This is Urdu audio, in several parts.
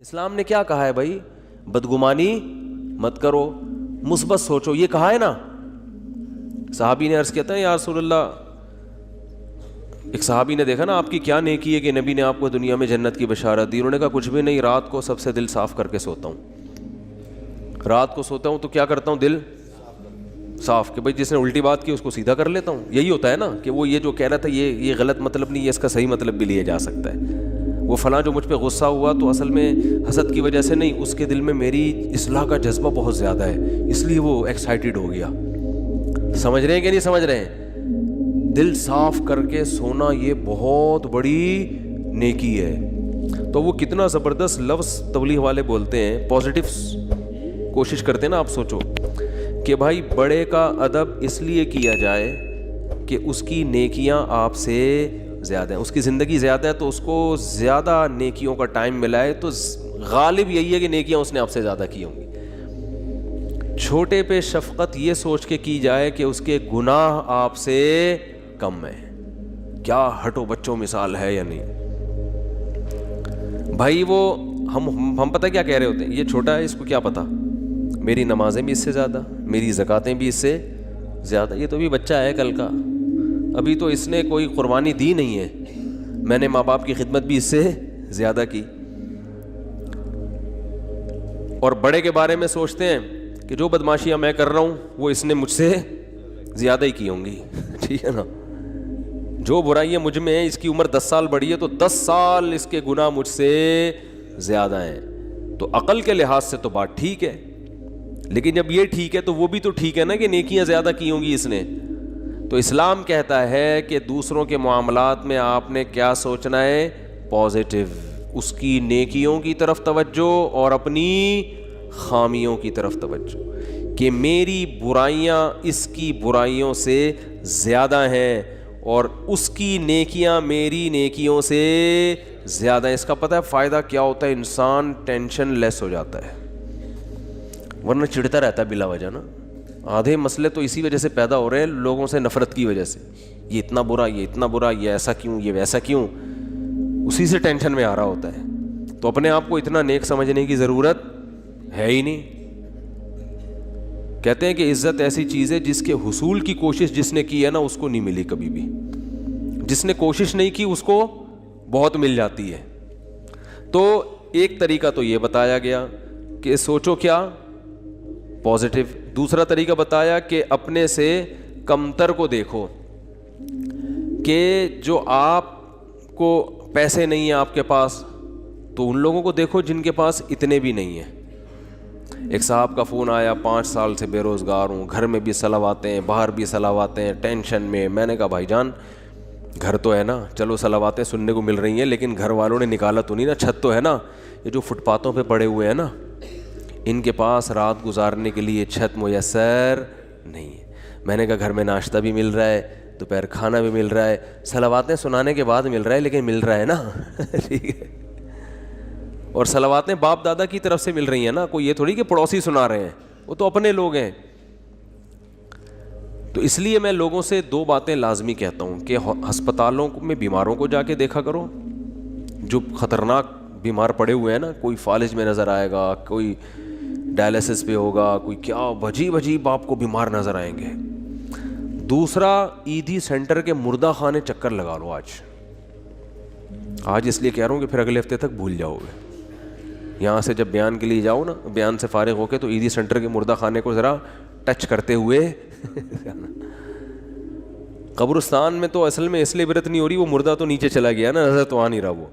اسلام نے کیا کہا ہے بھائی؟ بدگمانی مت کرو، مثبت سوچو، یہ کہا ہے نا. صحابی نے عرض کیا تھا یا رسول اللہ، ایک صحابی نے دیکھا نا آپ کی کیا نیکی ہے کہ نبی نے آپ کو دنیا میں جنت کی بشارت دی. انہوں نے کہا کچھ بھی نہیں، رات کو سب سے دل صاف کر کے سوتا ہوں. رات کو سوتا ہوں تو کیا کرتا ہوں؟ دل صاف، کہ بھائی جس نے الٹی بات کی اس کو سیدھا کر لیتا ہوں. یہی ہوتا ہے نا کہ وہ یہ جو کہہ رہا تھا یہ غلط مطلب نہیں ہے، اس کا صحیح مطلب بھی لیا جا سکتا ہے. وہ فلاں جو مجھ پہ غصہ ہوا تو اصل میں حسد کی وجہ سے نہیں، اس کے دل میں میری اصلاح کا جذبہ بہت زیادہ ہے، اس لیے وہ ایکسائٹیڈ ہو گیا. سمجھ رہے ہیں کہ نہیں سمجھ رہے ہیں؟ دل صاف کر کے سونا یہ بہت بڑی نیکی ہے. تو وہ کتنا زبردست لفظ تبلیغ والے بولتے ہیں، پازیٹیو کوشش کرتے ہیں نا. آپ سوچو کہ بھائی بڑے کا ادب اس لیے کیا جائے کہ اس کی نیکیاں آپ سے زیادہ ہیں، اس کی زندگی زیادہ ہے تو اس کو زیادہ نیکیوں کا ٹائم ملا ہے، تو غالب یہی ہے کہ نیکیاں اس نے آپ سے زیادہ کی ہوں گی. چھوٹے پہ شفقت یہ سوچ کے کی جائے کہ اس کے گناہ آپ سے کم ہیں. کیا ہٹو بچوں مثال ہے یا نہیں بھائی؟ وہ ہم پتہ کیا کہہ رہے ہوتے ہیں، یہ چھوٹا ہے اس کو کیا پتہ، میری نمازیں بھی اس سے زیادہ، میری زکاتیں بھی اس سے زیادہ. یہ تو بھی بچہ ہے کل کا، ابھی تو اس نے کوئی قربانی دی نہیں ہے، میں نے ماں باپ کی خدمت بھی اس سے زیادہ کی. اور بڑے کے بارے میں سوچتے ہیں کہ جو بدماشیاں میں کر رہا ہوں وہ اس نے مجھ سے زیادہ ہی کی ہوں گی. ٹھیک ہے نا؟ جو برائیاں مجھ میں ہیں، اس کی عمر 10 سال بڑی ہے تو 10 سال اس کے گناہ مجھ سے زیادہ ہیں. تو عقل کے لحاظ سے تو بات ٹھیک ہے، لیکن جب یہ ٹھیک ہے تو وہ بھی تو ٹھیک ہے نا کہ نیکیاں زیادہ کی ہوں گی اس نے. تو اسلام کہتا ہے کہ دوسروں کے معاملات میں آپ نے کیا سوچنا ہے؟ پازیٹیو، اس کی نیکیوں کی طرف توجہ اور اپنی خامیوں کی طرف توجہ، کہ میری برائیاں اس کی برائیوں سے زیادہ ہیں اور اس کی نیکیاں میری نیکیوں سے زیادہ ہیں. اس کا پتہ ہے فائدہ کیا ہوتا ہے؟ انسان ٹینشن لیس ہو جاتا ہے، ورنہ چڑھتا رہتا ہے بلا وجہ نا. آدھے مسئلے تو اسی وجہ سے پیدا ہو رہے ہیں، لوگوں سے نفرت کی وجہ سے. یہ اتنا برا، یہ اتنا برا، یہ ایسا کیوں، یہ ویسا کیوں، اسی سے ٹینشن میں آ رہا ہوتا ہے. تو اپنے آپ کو اتنا نیک سمجھنے کی ضرورت ہے ہی نہیں. کہتے ہیں کہ عزت ایسی چیز ہے جس کے حصول کی کوشش جس نے کی ہے نا اس کو نہیں ملی کبھی بھی، جس نے کوشش نہیں کی اس کو بہت مل جاتی ہے. تو ایک طریقہ تو یہ بتایا گیا کہ سوچو کیا؟ پازیٹیو. دوسرا طریقہ بتایا کہ اپنے سے کمتر کو دیکھو، کہ جو آپ کو پیسے نہیں ہیں آپ کے پاس تو ان لوگوں کو دیکھو جن کے پاس اتنے بھی نہیں ہیں. ایک صاحب کا فون آیا، 5 سال سے بے روزگار ہوں، گھر میں بھی صلواتیں ہیں، باہر بھی صلواتیں ہیں، ٹینشن میں. میں نے کہا بھائی جان گھر تو ہے نا، چلو صلواتیں سننے کو مل رہی ہیں لیکن گھر والوں نے نکالا تو نہیں نا، چھت تو ہے نا. یہ جو فٹ پاتھوں پہ پڑے ہوئے ہیں نا، ان کے پاس رات گزارنے کے لیے چھت میسر نہیں ہے. میں نے کہا گھر میں ناشتہ بھی مل رہا ہے، دوپہر کھانا بھی مل رہا ہے، صلواتیں سنانے کے بعد مل رہا ہے لیکن مل رہا ہے نا. ٹھیک ہے؟ اور صلواتیں باپ دادا کی طرف سے مل رہی ہیں نا، کوئی یہ تھوڑی کہ پڑوسی سنا رہے ہیں، وہ تو اپنے لوگ ہیں. تو اس لیے میں لوگوں سے 2 باتیں لازمی کہتا ہوں کہ ہسپتالوں میں بیماروں کو جا کے دیکھا کرو، جو خطرناک بیمار پڑے ہوئے ہیں نا، کوئی فالج میں نظر آئے گا، کوئی ڈائلسس پہ ہوگا، کوئی کیا عجیب عجیب آپ کو بیمار نظر آئیں گے. دوسرا، عیدی سینٹر کے مردہ خانے چکر لگا لو آج اس لیے کہہ رہا ہوں کہ پھر اگلے ہفتے تک بھول جاؤ گے. یہاں سے جب بیان کے لیے جاؤ نا، بیان سے فارغ ہو کے تو عیدی سینٹر کے مردہ خانے کو ذرا ٹچ کرتے ہوئے. قبرستان میں تو اصل میں اس لیے عبرت نہیں ہو رہی، وہ مردہ تو نیچے چلا گیا نا، نظر تو آ نہیں رہا. وہ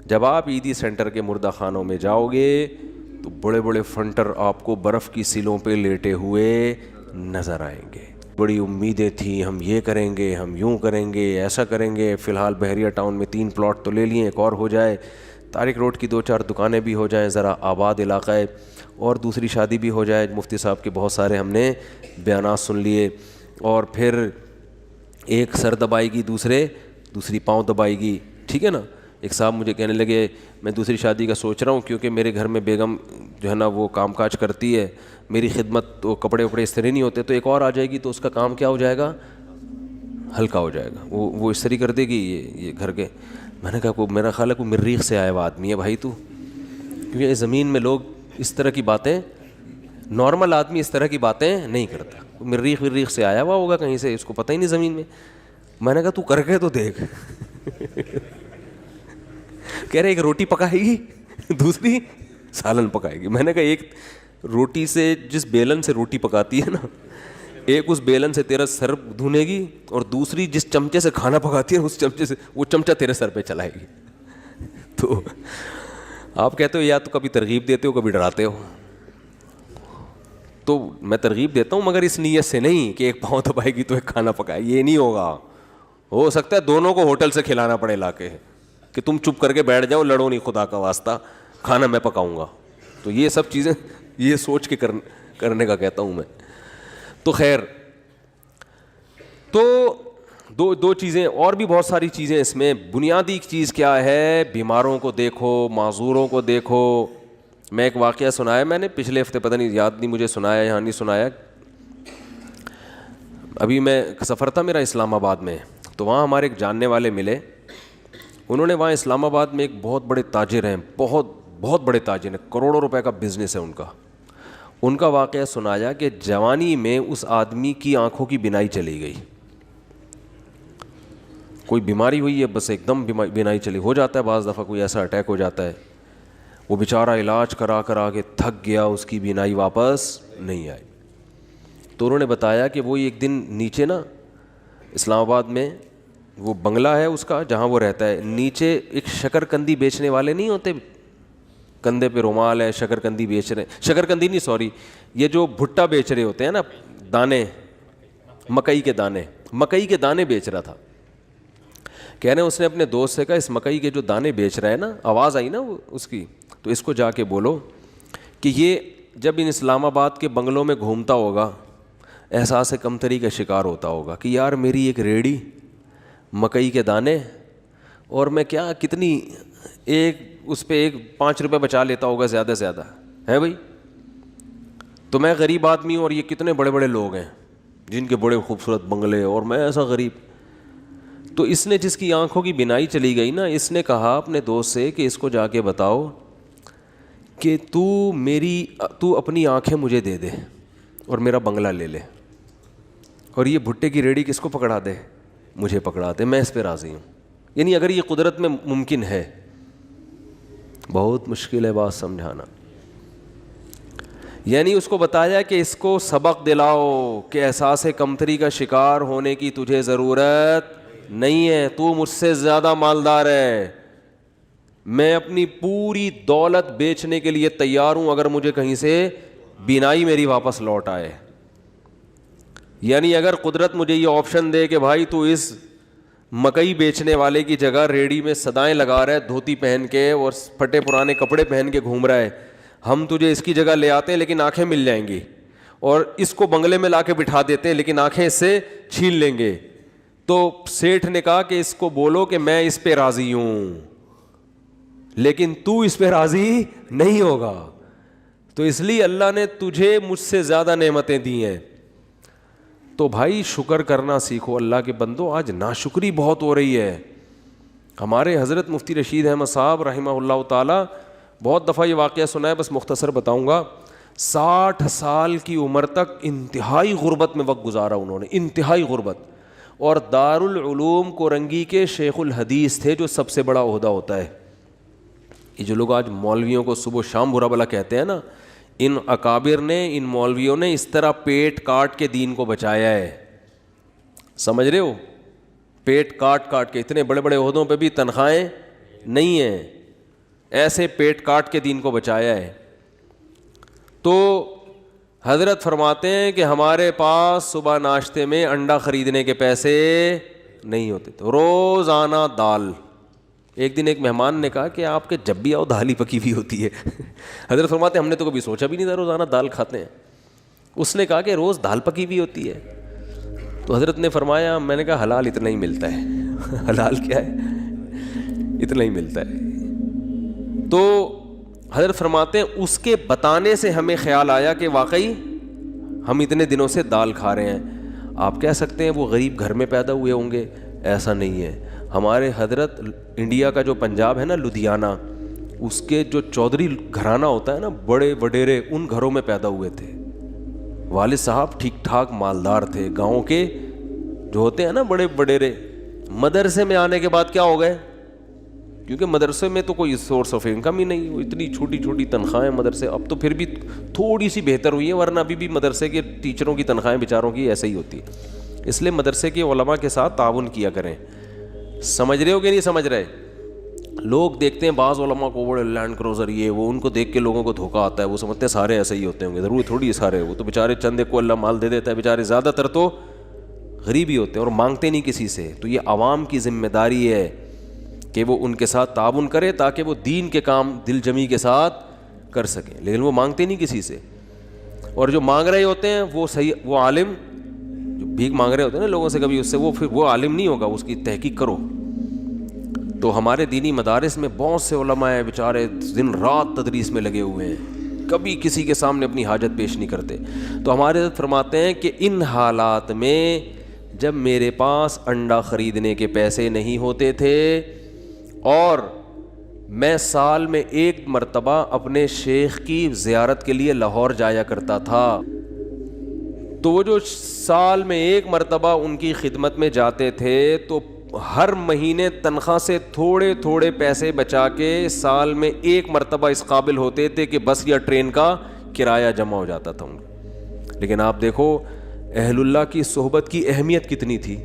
جب آپ عیدی سینٹر کے مردہ خانوں میں جاؤ گے تو بڑے بڑے فنٹر آپ کو برف کی سیلوں پہ لیٹے ہوئے نظر آئیں گے. بڑی امیدیں تھیں، ہم یہ کریں گے، ہم یوں کریں گے، ایسا کریں گے. فی الحال بحریہ ٹاؤن میں 3 پلاٹ تو لے لیے، ایک اور ہو جائے، طارق روڈ کی 2-4 دکانیں بھی ہو جائیں، ذرا آباد علاقہ ہے، اور دوسری شادی بھی ہو جائے. مفتی صاحب کے بہت سارے ہم نے بیانات سن لیے. اور پھر ایک سر دبائے گی، دوسری پاؤں دبائے گی. ٹھیک ہے نا؟ ایک صاحب مجھے کہنے لگے میں دوسری شادی کا سوچ رہا ہوں کیونکہ میرے گھر میں بیگم جو ہے نا وہ کام کاج کرتی ہے، میری خدمت تو کپڑے وپڑے استری نہیں ہوتے، تو ایک اور آ جائے گی تو اس کا کام کیا ہو جائے گا؟ ہلکا ہو جائے گا. وہ استری کر دے گی یہ گھر کے. میں نے کہا میرا خیال ہے کوئی مریخ سے آیا ہوا آدمی ہے بھائی تو. کیونکہ اس زمین میں لوگ اس طرح کی باتیں, نارمل آدمی اس طرح کی باتیں نہیں کرتا. مریخ وریخ سے آیا ہوا ہوگا کہیں سے, اس کو پتہ ہی نہیں زمین میں. میں نے کہا تو کر کے تو دیکھ. کہہ رہے ایک روٹی پکائے گی, دوسری سالن پکائے گی. میں نے کہا ایک روٹی سے, جس بیلن سے روٹی پکاتی ہے نا, ایک اس بیلن سے تیرا سر دھونے گی, اور دوسری جس چمچے سے کھانا پکاتی ہے اس چمچے سے وہ چمچہ تیرے سر پہ چلائے گی. تو آپ کہتے ہو یا تو کبھی ترغیب دیتے ہو کبھی ڈراتے ہو. تو میں ترغیب دیتا ہوں مگر اس نیت سے نہیں کہ ایک پاؤں دبائے گی تو ایک کھانا پکائے, یہ نہیں ہوگا. ہو سکتا ہے دونوں کو ہوٹل سے کھلانا پڑے لا کے, کہ تم چپ کر کے بیٹھ جاؤ, لڑو نہیں, خدا کا واسطہ کھانا میں پکاؤں گا. تو یہ سب چیزیں یہ سوچ کے کرنے کا کہتا ہوں میں. تو خیر, تو دو چیزیں اور بھی بہت ساری چیزیں اس میں. بنیادی چیز کیا ہے, بیماروں کو دیکھو, معذوروں کو دیکھو. میں ایک واقعہ سنایا میں نے پچھلے ہفتے, پتہ نہیں یاد نہیں مجھے سنایا یا نہیں سنایا. ابھی میں سفر تھا میرا اسلام آباد میں, تو وہاں ہمارے ایک جاننے والے ملے. انہوں نے وہاں اسلام آباد میں ایک بہت بڑے تاجر ہیں, بہت بڑے تاجر ہیں, کروڑوں روپے کا بزنس ہے ان کا. ان کا واقعہ سنایا کہ جوانی میں اس آدمی کی آنکھوں کی بینائی چلی گئی. کوئی بیماری ہوئی ہے, بس ایک دم بینائی چلی. ہو جاتا ہے بعض دفعہ کوئی ایسا اٹیک ہو جاتا ہے. وہ بیچارہ علاج کرا کے تھک گیا, اس کی بینائی واپس نہیں آئی. تو انہوں نے بتایا کہ وہ ایک دن نیچے نا اسلام آباد میں وہ بنگلہ ہے اس کا جہاں وہ رہتا ہے, نیچے ایک شکرکندی بیچنے والے نہیں ہوتے, کندھے پہ رومال ہے, شکرکندی بیچ رہے ہیں, شکرکندی نہیں سوری, یہ جو بھٹا بیچ رہے ہوتے ہیں نا, دانے, مکئی کے دانے بیچ رہا تھا. کہہ رہے ہیں اس نے اپنے دوست سے کہا اس مکئی کے جو دانے بیچ رہا ہے نا, آواز آئی نا اس کی, تو اس کو جا کے بولو کہ یہ جب ان اسلام آباد کے بنگلوں میں گھومتا ہوگا احساس کمتری کا شکار ہوتا ہوگا کہ یار میری ایک ریڑھی, مکئی کے دانے, اور میں کیا کتنی ایک اس پہ ایک 5 روپے بچا لیتا ہوگا زیادہ سے زیادہ ہے بھائی. تو میں غریب آدمی ہوں اور یہ کتنے بڑے بڑے لوگ ہیں جن کے بڑے خوبصورت بنگلے, اور میں ایسا غریب. تو اس نے جس کی آنکھوں کی بینائی چلی گئی نا, اس نے کہا اپنے دوست سے کہ اس کو جا کے بتاؤ کہ تو اپنی آنکھیں مجھے دے دے اور میرا بنگلہ لے لے, اور یہ بھٹے کی ریڑھی کس کو پکڑا دے, مجھے پکڑا دے, میں اس پہ راضی ہوں. یعنی اگر یہ قدرت میں ممکن ہے, بہت مشکل ہے بات سمجھانا. یعنی اس کو بتایا کہ اس کو سبق دلاؤ کہ احساس کمتری کا شکار ہونے کی تجھے ضرورت نہیں ہے, تو مجھ سے زیادہ مالدار ہے, میں اپنی پوری دولت بیچنے کے لیے تیار ہوں اگر مجھے کہیں سے بینائی میری واپس لوٹ آئے. یعنی اگر قدرت مجھے یہ آپشن دے کہ بھائی تو اس مکئی بیچنے والے کی جگہ ریڑھی میں صدائیں لگا رہا ہے دھوتی پہن کے اور پھٹے پرانے کپڑے پہن کے گھوم رہا ہے, ہم تجھے اس کی جگہ لے آتے ہیں لیکن آنکھیں مل جائیں گی, اور اس کو بنگلے میں لا کے بٹھا دیتے ہیں لیکن آنکھیں اس سے چھین لیں گے. تو سیٹھ نے کہا کہ اس کو بولو کہ میں اس پہ راضی ہوں لیکن تو اس پہ راضی نہیں ہوگا, تو اس لیے اللہ نے تجھے مجھ سے زیادہ نعمتیں دی ہیں. تو بھائی شکر کرنا سیکھو اللہ کے بندو. آج ناشکری بہت ہو رہی ہے. ہمارے حضرت مفتی رشید احمد صاحب رحمہ اللہ تعالی, بہت دفعہ یہ واقعہ سنا ہے, بس مختصر بتاؤں گا. 60 سال کی عمر تک انتہائی غربت میں وقت گزارا انہوں نے, انتہائی غربت, اور دارالعلوم کورنگی کے شیخ الحدیث تھے, جو سب سے بڑا عہدہ ہوتا ہے. یہ جو لوگ آج مولویوں کو صبح و شام برا بلا کہتے ہیں نا, ان اکابر نے, ان مولویوں نے اس طرح پیٹ کاٹ کے دین کو بچایا ہے. سمجھ رہے ہو, پیٹ کاٹ کے, اتنے بڑے بڑے عہدوں پہ بھی تنخواہیں نہیں ہیں, ایسے پیٹ کاٹ کے دین کو بچایا ہے. تو حضرت فرماتے ہیں کہ ہمارے پاس صبح ناشتے میں انڈا خریدنے کے پیسے نہیں ہوتے تھے, روزانہ دال. ایک دن ایک مہمان نے کہا کہ آپ کے جب بھی آؤ دال ہی پکی ہوئی ہوتی ہے. حضرت فرماتے ہیں ہم نے تو کبھی سوچا بھی نہیں تھا روزانہ دال کھاتے ہیں. اس نے کہا کہ روز دال پکی ہوئی ہوتی ہے. تو حضرت نے فرمایا, میں نے کہا حلال اتنا ہی ملتا ہے. حلال کیا ہے, اتنا ہی ملتا ہے. تو حضرت فرماتے ہیں اس کے بتانے سے ہمیں خیال آیا کہ واقعی ہم اتنے دنوں سے دال کھا رہے ہیں. آپ کہہ سکتے ہیں وہ غریب گھر میں پیدا ہوئے ہوں گے, ایسا نہیں ہے. ہمارے حضرت انڈیا کا جو پنجاب ہے نا, لدھیانہ, اس کے جو چودھری گھرانہ ہوتا ہے نا, بڑے وڈیرے, ان گھروں میں پیدا ہوئے تھے. والد صاحب ٹھیک ٹھاک مالدار تھے, گاؤں کے جو ہوتے ہیں نا بڑے وڈیرے. مدرسے میں آنے کے بعد کیا ہو گئے, کیونکہ مدرسے میں تو کوئی سورس آف انکم ہی نہیں, وہ اتنی چھوٹی چھوٹی تنخواہیں مدرسے. اب تو پھر بھی تھوڑی سی بہتر ہوئی ہے, ورنہ ابھی بھی مدرسے کے ٹیچروں کی تنخواہیں بیچاروں کی ایسے ہی ہوتی ہے. اس لیے مدرسے کے علماء کے ساتھ تعاون کیا کریں. سمجھ رہے ہو کہ نہیں سمجھ رہے؟ لوگ دیکھتے ہیں بعض علماء کو بڑے لینڈ کروزر یہ وہ, ان کو دیکھ کے لوگوں کو دھوکہ آتا ہے, وہ سمجھتے ہیں سارے ایسے ہی ہوتے ہوں گے. ضروری تھوڑی سارے, وہ تو بیچارے چند ایک کو اللہ مال دے دیتا ہے, بیچارے زیادہ تر تو غریب ہی ہوتے ہیں اور مانگتے نہیں کسی سے. تو یہ عوام کی ذمہ داری ہے کہ وہ ان کے ساتھ تعاون کرے تاکہ وہ دین کے کام دل جمی کے ساتھ کر سکیں, لیکن وہ مانگتے نہیں کسی سے. اور جو مانگ رہے ہوتے ہیں وہ صحیح, وہ عالم جو بھیک مانگ رہے ہوتے ہیں نا لوگوں سے کبھی, اس سے وہ پھر وہ عالم نہیں ہوگا, اس کی تحقیق کرو. تو ہمارے دینی مدارس میں بہت سے علماء ہیں بیچارے دن رات تدریس میں لگے ہوئے ہیں, کبھی کسی کے سامنے اپنی حاجت پیش نہیں کرتے. تو ہمارے حضرت فرماتے ہیں کہ ان حالات میں جب میرے پاس انڈا خریدنے کے پیسے نہیں ہوتے تھے اور میں سال میں ایک مرتبہ اپنے شیخ کی زیارت کے لیے لاہور جایا کرتا تھا, تو وہ جو سال میں ایک مرتبہ ان کی خدمت میں جاتے تھے تو ہر مہینے تنخواہ سے تھوڑے تھوڑے پیسے بچا کے سال میں ایک مرتبہ اس قابل ہوتے تھے کہ بس یا ٹرین کا کرایہ جمع ہو جاتا تھا ان کو. لیکن آپ دیکھو اہل اللہ کی صحبت کی اہمیت کتنی تھی,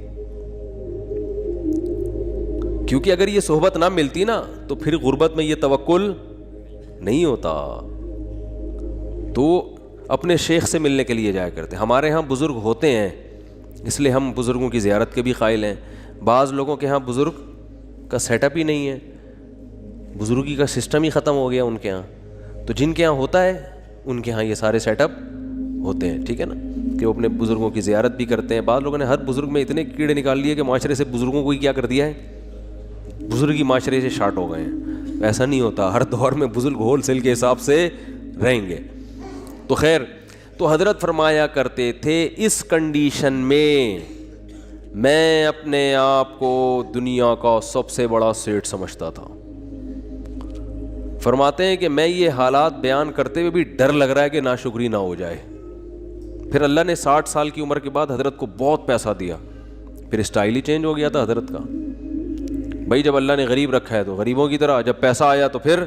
کیونکہ اگر یہ صحبت نہ ملتی نا تو پھر غربت میں یہ توکل نہیں ہوتا. تو اپنے شیخ سے ملنے کے لیے جایا کرتے. ہمارے ہاں بزرگ ہوتے ہیں اس لیے ہم بزرگوں کی زیارت کے بھی قائل ہیں. بعض لوگوں کے ہاں بزرگ کا سیٹ اپ ہی نہیں ہے, بزرگی کا سسٹم ہی ختم ہو گیا ان کے ہاں. تو جن کے ہاں ہوتا ہے ان کے ہاں یہ سارے سیٹ اپ ہوتے ہیں, ٹھیک ہے نا, کہ وہ اپنے بزرگوں کی زیارت بھی کرتے ہیں. بعض لوگوں نے ہر بزرگ میں اتنے کیڑے نکال لیے کہ معاشرے سے بزرگوں کو ہی کیا کر دیا ہے, بزرگی معاشرے سے شارٹ ہو گئے ہیں. ایسا نہیں ہوتا, ہر دور میں بزرگ ہول سیل کے حساب سے رہیں گے. تو خیر, تو حضرت فرمایا کرتے تھے اس کنڈیشن میں اپنے آپ کو دنیا کا سب سے بڑا سیٹ سمجھتا تھا. فرماتے ہیں کہ میں یہ حالات بیان کرتے ہوئے بھی ڈر لگ رہا ہے کہ ناشکری نہ ہو جائے. پھر اللہ نے 60 سال کی عمر کے بعد حضرت کو بہت پیسہ دیا, پھر اسٹائل ہی چینج ہو گیا تھا حضرت کا. بھائی جب اللہ نے غریب رکھا ہے تو غریبوں کی طرح, جب پیسہ آیا تو پھر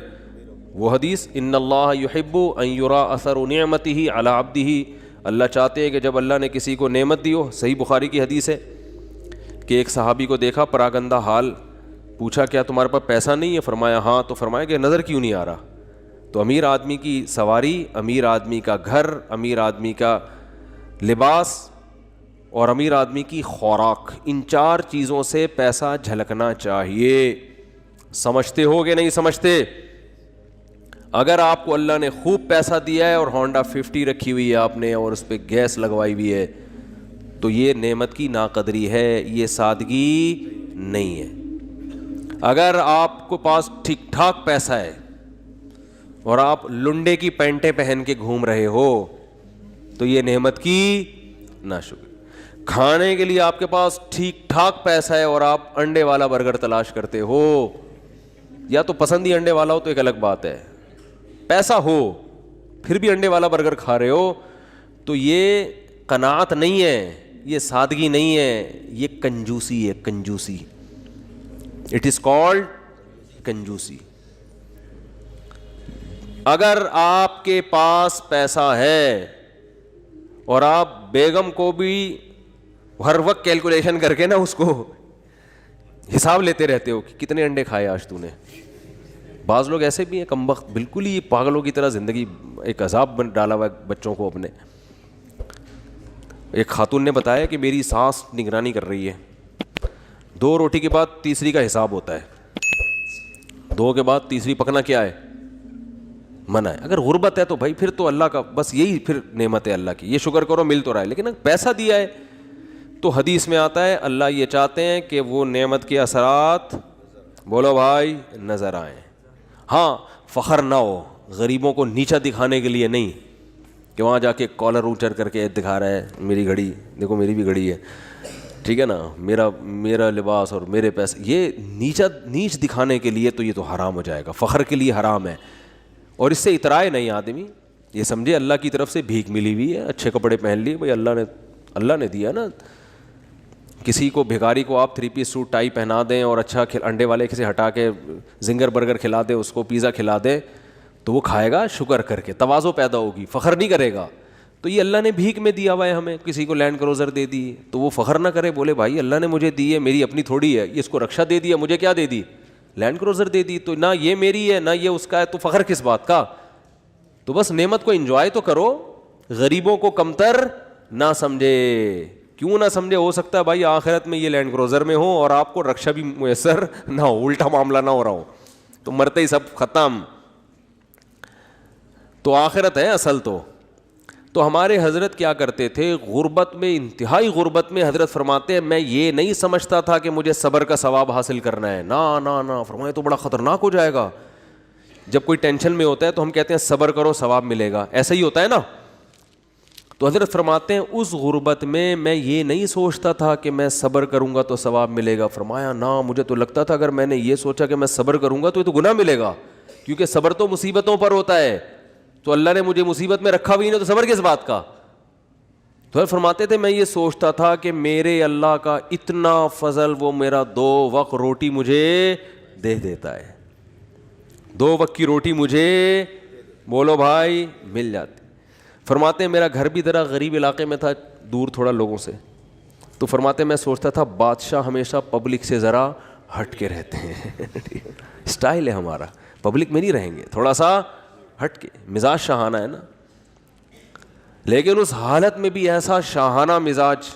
وہ حدیث ان اللہ یحب ان یرا اثر نعمتہ علی عبدہ, اللہ چاہتے ہیں کہ جب اللہ نے کسی کو نعمت دی ہو. صحیح بخاری کی حدیث ہے کہ ایک صحابی کو دیکھا پراگندہ حال, پوچھا کیا تمہارے پاس پیسہ نہیں ہے؟ فرمایا ہاں. تو فرمایا کہ نظر کیوں نہیں آ رہا؟ تو امیر آدمی کی سواری, امیر آدمی کا گھر, امیر آدمی کا لباس اور امیر آدمی کی خوراک, ان 4 چیزوں سے پیسہ جھلکنا چاہیے. سمجھتے ہو کہ نہیں سمجھتے؟ اگر آپ کو اللہ نے خوب پیسہ دیا ہے اور ہونڈا 50 رکھی ہوئی ہے آپ نے اور اس پہ گیس لگوائی ہوئی ہے تو یہ نعمت کی ناقدری ہے, یہ سادگی نہیں ہے. اگر آپ کو پاس ٹھیک ٹھاک پیسہ ہے اور آپ لنڈے کی پینٹیں پہن کے گھوم رہے ہو تو یہ نعمت کی ناشکری. کھانے کے لیے آپ کے پاس ٹھیک ٹھاک پیسہ ہے اور آپ انڈے والا برگر تلاش کرتے ہو, یا تو پسند ہی انڈے والا ہو تو ایک الگ بات ہے, پیسہ ہو پھر بھی انڈے والا برگر کھا رہے ہو, تو یہ قناعت نہیں ہے, یہ سادگی نہیں ہے, یہ کنجوسی ہے. کنجوسی, اٹ از کالڈ کنجوسی. اگر آپ کے پاس پیسہ ہے اور آپ بیگم کو بھی ہر وقت کیلکولیشن کر کے نا اس کو حساب لیتے رہتے ہو کہ کتنے انڈے کھائے آج تو نے. بعض لوگ ایسے بھی ہیں کمبخت, بالکل ہی پاگلوں کی طرح زندگی ایک عذاب ڈالا ہوا ہے بچوں کو اپنے. ایک خاتون نے بتایا کہ میری ساس نگرانی کر رہی ہے, 2 روٹی کے بعد تیسری کا حساب ہوتا ہے, 2 کے بعد تیسری پکنا کیا ہے؟ منع ہے. اگر غربت ہے تو بھائی پھر تو اللہ کا بس یہی پھر نعمت ہے اللہ کی, یہ شکر کرو مل تو رہا ہے. لیکن اگر پیسہ دیا ہے تو حدیث میں آتا ہے اللہ یہ چاہتے ہیں کہ وہ نعمت کے اثرات بولو بھائی نظر آئیں. ہاں فخر نہ ہو, غریبوں کو نیچا دکھانے کے لیے نہیں کہ وہاں جا کے کالر اونچر کر کے دکھا رہا ہے میری گھڑی دیکھو میری بھی گھڑی ہے, ٹھیک ہے نا, میرا لباس اور میرے پیسے, یہ نیچ دکھانے کے لیے تو یہ تو حرام ہو جائے گا, فخر کے لیے حرام ہے. اور اس سے اترائے نہیں آدمی, یہ سمجھے اللہ کی طرف سے بھیک ملی ہوئی ہے, اچھے کپڑے پہن لیے بھائی, اللہ نے دیا نا. کسی کو بھیکاری کو آپ 3 پیس سوٹ ٹائی پہنا دیں اور اچھا انڈے والے کسی ہٹا کے زنگر برگر کھلا دیں, اس کو پیزا کھلا دیں, تو وہ کھائے گا شکر کر کے, تواضع پیدا ہوگی, فخر نہیں کرے گا. تو یہ اللہ نے بھیک میں دیا ہوا ہے ہمیں, کسی کو لینڈ کروزر دے دی تو وہ فخر نہ کرے, بولے بھائی اللہ نے مجھے دی ہے, میری اپنی تھوڑی ہے, یہ اس کو رکشا دے دیا, مجھے کیا دے دی, لینڈ کروزر دے دی, تو نہ یہ میری ہے نہ یہ اس کا ہے, تو فخر کس بات کا. تو بس نعمت کو انجوائے تو کرو, غریبوں کو کمتر نہ سمجھے. کیوں نہ سمجھے, ہو سکتا ہے بھائی آخرت میں یہ لینڈ کروزر میں ہو اور آپ کو رکشا بھی میسر نہ ہو, الٹا معاملہ نہ ہو رہا ہو, تو مرتے ہی سب ختم. تو آخرت ہے اصل. تو ہمارے حضرت کیا کرتے تھے, غربت میں, انتہائی غربت میں, حضرت فرماتے ہیں میں یہ نہیں سمجھتا تھا کہ مجھے صبر کا ثواب حاصل کرنا ہے, نہ فرمائے تو بڑا خطرناک ہو جائے گا. جب کوئی ٹینشن میں ہوتا ہے تو ہم کہتے ہیں صبر کرو ثواب ملے گا, ایسا ہی ہوتا ہے نا. تو حضرت فرماتے ہیں اس غربت میں یہ نہیں سوچتا تھا کہ میں صبر کروں گا تو ثواب ملے گا. فرمایا نہ, مجھے تو لگتا تھا اگر میں نے یہ سوچا کہ میں صبر کروں گا تو یہ تو گناہ ملے گا, کیونکہ صبر تو مصیبتوں پر ہوتا ہے, تو اللہ نے مجھے مصیبت میں رکھا بھی نہیں, تو صبر کس بات کا. تو فرماتے تھے میں یہ سوچتا تھا کہ میرے اللہ کا اتنا فضل, وہ میرا 2 وقت روٹی مجھے دے دیتا ہے, 2 وقت کی روٹی مجھے, بولو بھائی, مل جاتی. فرماتے ہیں میرا گھر بھی ذرا غریب علاقے میں تھا, دور تھوڑا لوگوں سے, تو فرماتے میں سوچتا تھا بادشاہ ہمیشہ پبلک سے ذرا ہٹ کے رہتے ہیں, اسٹائل ہے ہمارا, پبلک میں نہیں رہیں گے, تھوڑا سا ہٹ کے, مزاج شاہانہ ہے نا. لیکن اس حالت میں بھی ایسا شاہانہ مزاج,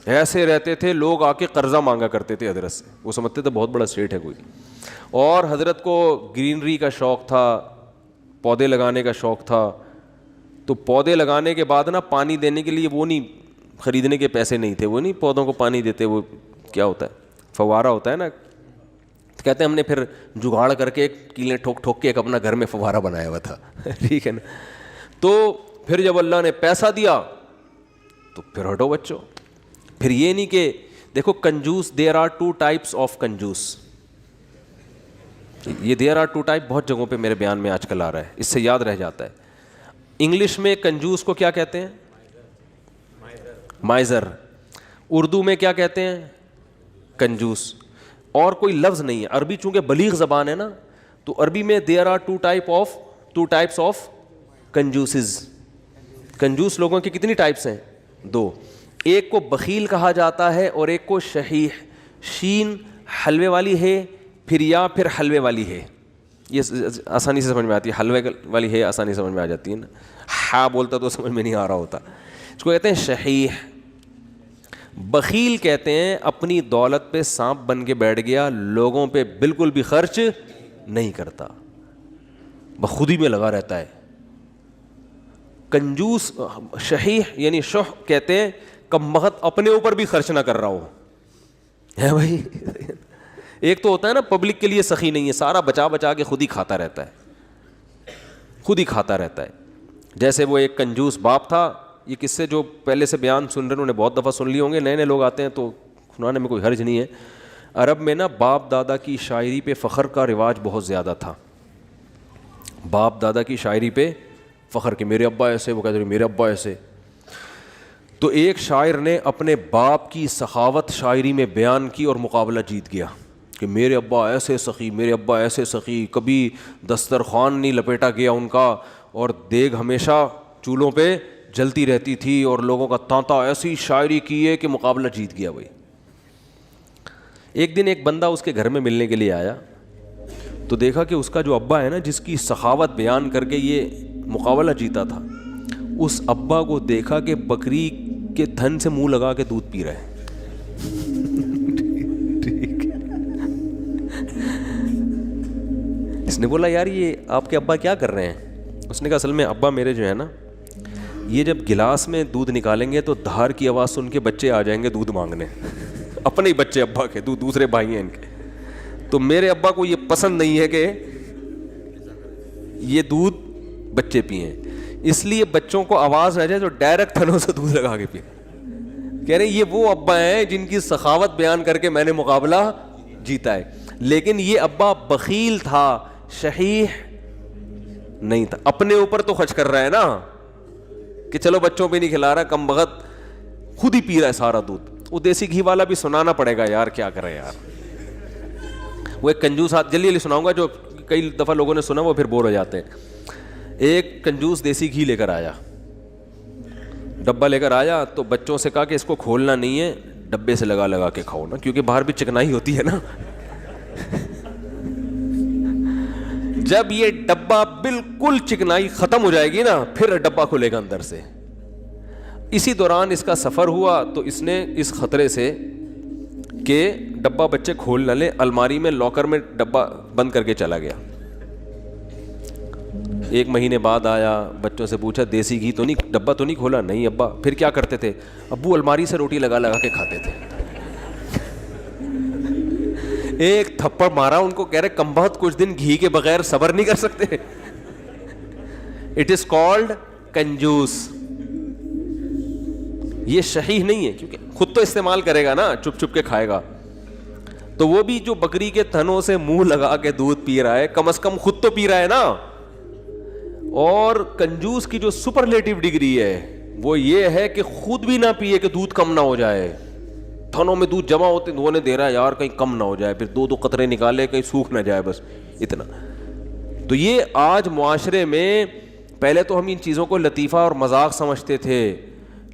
ایسے رہتے تھے, لوگ آ کے قرضہ مانگا کرتے تھے حضرت سے, وہ سمجھتے تھے بہت بڑا سیٹ ہے کوئی. اور حضرت کو گرینری کا شوق تھا, پودے لگانے کا شوق تھا, تو پودے لگانے کے بعد نا پانی دینے کے لیے وہ نہیں, خریدنے کے پیسے نہیں تھے, وہ نہیں پودوں کو پانی دیتے, وہ کیا ہوتا ہے, فوارہ ہوتا ہے نا. کہتے ہیں ہم نے پھر جگاڑ کر کے کیلیں ٹھوک کے ایک اپنا گھر میں فوارہ بنایا ہوا تھا, ٹھیک ہے نا. تو پھر جب اللہ نے پیسہ دیا تو پھر ہٹو بچوں. پھر یہ نہیں کہ دیکھو کنجوس, دیر آر 2 ٹائپس آف کنجوس, یہ دیر آر 2 ٹائپ بہت جگہوں پہ میرے بیان میں آج کل آ رہا ہے, اس سے یاد رہ جاتا ہے. انگلش میں کنجوس کو کیا کہتے ہیں, مائزر. اردو میں کیا کہتے ہیں, کنجوس. اور کوئی لفظ نہیں ہے. عربی چونکہ بلیغ زبان ہے نا, تو عربی میں دیر آر 2 ٹائپس آف کنجوسز. کنجوس لوگوں کی کتنی ٹائپس ہیں, 2. ایک کو بخیل کہا جاتا ہے اور ایک کو شحیح, شین حلوے والی ہے, پھر حلوے والی ہے. یہ آسانی سے سمجھ میں آتی ہے, حلوے والی ہے آسانی سے سمجھ میں آ جاتی ہے نا, ہاں بولتا تو سمجھ میں نہیں آ رہا ہوتا. اس کو کہتے ہیں شحیح. بخیل کہتے ہیں اپنی دولت پہ سانپ بن کے بیٹھ گیا, لوگوں پہ بالکل بھی خرچ نہیں کرتا, بخودی میں لگا رہتا ہے. کنجوس, شحیح یعنی شح کہتے ہیں کم بخت اپنے اوپر بھی خرچ نہ کر رہا ہو, ہے بھائی. ایک تو ہوتا ہے نا پبلک کے لیے سخی نہیں ہے, سارا بچا کے خود ہی کھاتا رہتا ہے. جیسے وہ ایک کنجوس باپ تھا, یہ قصے جو پہلے سے بیان سن رہے ہیں انہوں نے بہت دفعہ سن لیے ہوں گے, نئے لوگ آتے ہیں تو سنانے میں کوئی حرج نہیں ہے. عرب میں نا باپ دادا کی شاعری پہ فخر کا رواج بہت زیادہ تھا. باپ دادا کی شاعری پہ فخر کہ میرے ابا ایسے, وہ کہتے ہیں میرے ابا ایسے. تو ایک شاعر نے اپنے باپ کی سخاوت شاعری میں بیان کی اور مقابلہ جیت گیا کہ میرے ابا ایسے سخی, میرے ابا ایسے سخی, کبھی دسترخوان نہیں لپیٹا گیا ان کا, اور دیگ ہمیشہ چولہوں پہ جلتی رہتی تھی, اور لوگوں کا تانتا, ایسی شاعری کی ہے کہ مقابلہ جیت گیا بھائی. ایک دن ایک بندہ اس کے گھر میں ملنے کے لیے آیا, تو دیکھا کہ اس کا جو ابا ہے نا, جس کی سخاوت بیان کر کے یہ مقابلہ جیتا تھا, اس ابا کو دیکھا کہ بکری کے تھن سے منہ لگا کے دودھ پی رہا ہے. اس نے بولا یار یہ آپ کے ابا کیا کر رہے ہیں؟ اس نے کہا اصل میں ابا میرے جو ہے نا, یہ جب گلاس میں دودھ نکالیں گے تو دھار کی آواز سن کے بچے آ جائیں گے دودھ مانگنے, اپنے ہی بچے ابا کے, دوسرے بھائی ہیں ان کے. تو میرے ابا کو یہ پسند نہیں ہے کہ یہ دودھ بچے پئیں, اس لیے بچوں کو آواز نہ جائے تو ڈائریکٹ تھنوں سے دودھ لگا کے پئیں. کہہ رہے ہیں یہ وہ ابا ہیں جن کی سخاوت بیان کر کے میں نے مقابلہ جیتا ہے. لیکن یہ ابا بخیل تھا, شحیح نہیں تھا. اپنے اوپر تو خرچ کر رہا ہے نا کہ چلو بچوں پہ نہیں کھلا رہا, کم بخت خود ہی پی رہا ہے سارا دودھ. وہ دیسی گھی والا بھی سنانا پڑے گا یار, کیا کرے یار. وہ ایک کنجوس, جلدی جلدی سناؤں گا, جو کئی دفعہ لوگوں نے سنا وہ پھر بور ہو جاتے ہیں. ایک کنجوس دیسی گھی لے کر آیا, ڈبہ لے کر آیا, تو بچوں سے کہا کہ اس کو کھولنا نہیں ہے, ڈبے سے لگا لگا کے کھاؤ نا, کیونکہ باہر بھی چکنائی ہوتی ہے نا. جب یہ ڈبہ بالکل چکنائی ختم ہو جائے گی نا, پھر ڈبہ کھلے گا اندر سے. اسی دوران اس کا سفر ہوا تو اس نے اس خطرے سے کہ ڈبہ بچے کھول نہ لیں, الماری میں لاکر میں ڈبہ بند کر کے چلا گیا. 1 مہینے بعد آیا, بچوں سے پوچھا دیسی گھی تو نہیں, ڈبہ تو نہیں کھولا؟ نہیں ابا. پھر کیا کرتے تھے؟ ابو الماری سے روٹی لگا لگا کے کھاتے تھے. ایک تھپڑ مارا ان کو, کہہ رہے کم بخت کچھ دن گھی کے بغیر صبر نہیں کر سکتے. اٹ از کالڈ کنجوس. یہ شحیح نہیں ہے, کیونکہ خود تو استعمال کرے گا نا, چپ چپ کے کھائے گا. تو وہ بھی جو بکری کے تھنوں سے منہ لگا کے دودھ پی رہا ہے, کم از کم خود تو پی رہا ہے نا. اور کنجوس کی جو سپرلیٹو ڈگری ہے وہ یہ ہے کہ خود بھی نہ پیے کہ دودھ کم نہ ہو جائے. تھنوں میں دودھ جمع ہوتے وہ نے دے رہا ہے یار کہیں کم نہ ہو جائے, پھر 2 قطرے نکالے کہیں سوکھ نہ جائے, بس اتنا. تو یہ آج معاشرے میں, پہلے تو ہم ان چیزوں کو لطیفہ اور مذاق سمجھتے تھے,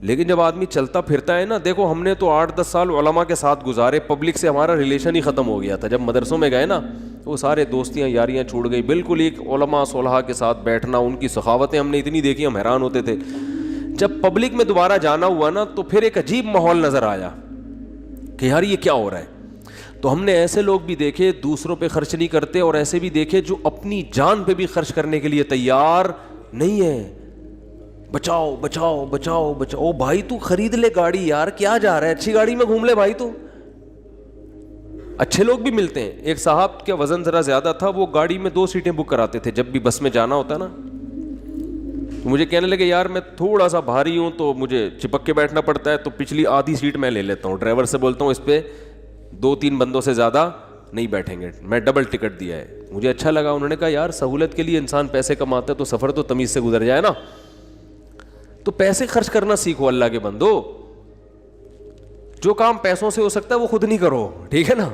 لیکن جب آدمی چلتا پھرتا ہے نا, دیکھو ہم نے تو 8-10 سال علماء کے ساتھ گزارے, پبلک سے ہمارا ریلیشن ہی ختم ہو گیا تھا. جب مدرسوں میں گئے نا وہ سارے دوستیاں یاریاں چھوڑ گئی, بالکل ایک علماء صلحاء کے ساتھ بیٹھنا, ان کی سخاوتیں ہم نے اتنی دیکھی ہم حیران ہوتے تھے. جب پبلک میں دوبارہ جانا ہوا نا تو پھر ایک عجیب ماحول نظر آیا کہ یار یہ کیا ہو رہا ہے. تو ہم نے ایسے لوگ بھی دیکھے دوسروں پہ خرچ نہیں کرتے, اور ایسے بھی دیکھے جو اپنی جان پہ بھی خرچ کرنے کے لیے تیار نہیں ہے. بچاؤ بچاؤ بچاؤ بچاؤ. بھائی تو خرید لے گاڑی یار, کیا جا رہا ہے, اچھی گاڑی میں گھوم لے بھائی. تو اچھے لوگ بھی ملتے ہیں. ایک صاحب کا وزن ذرا زیادہ تھا, وہ گاڑی میں 2 سیٹیں بک کراتے تھے جب بھی بس میں جانا ہوتا نا. تو مجھے کہنے لگے یار میں تھوڑا سا بھاری ہوں تو مجھے چپک کے بیٹھنا پڑتا ہے, تو پچھلی آدھی سیٹ میں لے لیتا ہوں. ڈرائیور سے بولتا ہوں اس پہ 2-3 بندوں سے زیادہ نہیں بیٹھیں گے, میں ڈبل ٹکٹ دیا ہے. مجھے اچھا لگا. انہوں نے کہا یار سہولت کے لیے انسان پیسے کماتا ہے تو سفر تو تمیز سے گزر جائے نا. تو پیسے خرچ کرنا سیکھو اللہ کے بندو. جو کام پیسوں سے ہو سکتا ہے وہ خود نہیں کرو, ٹھیک ہے نا.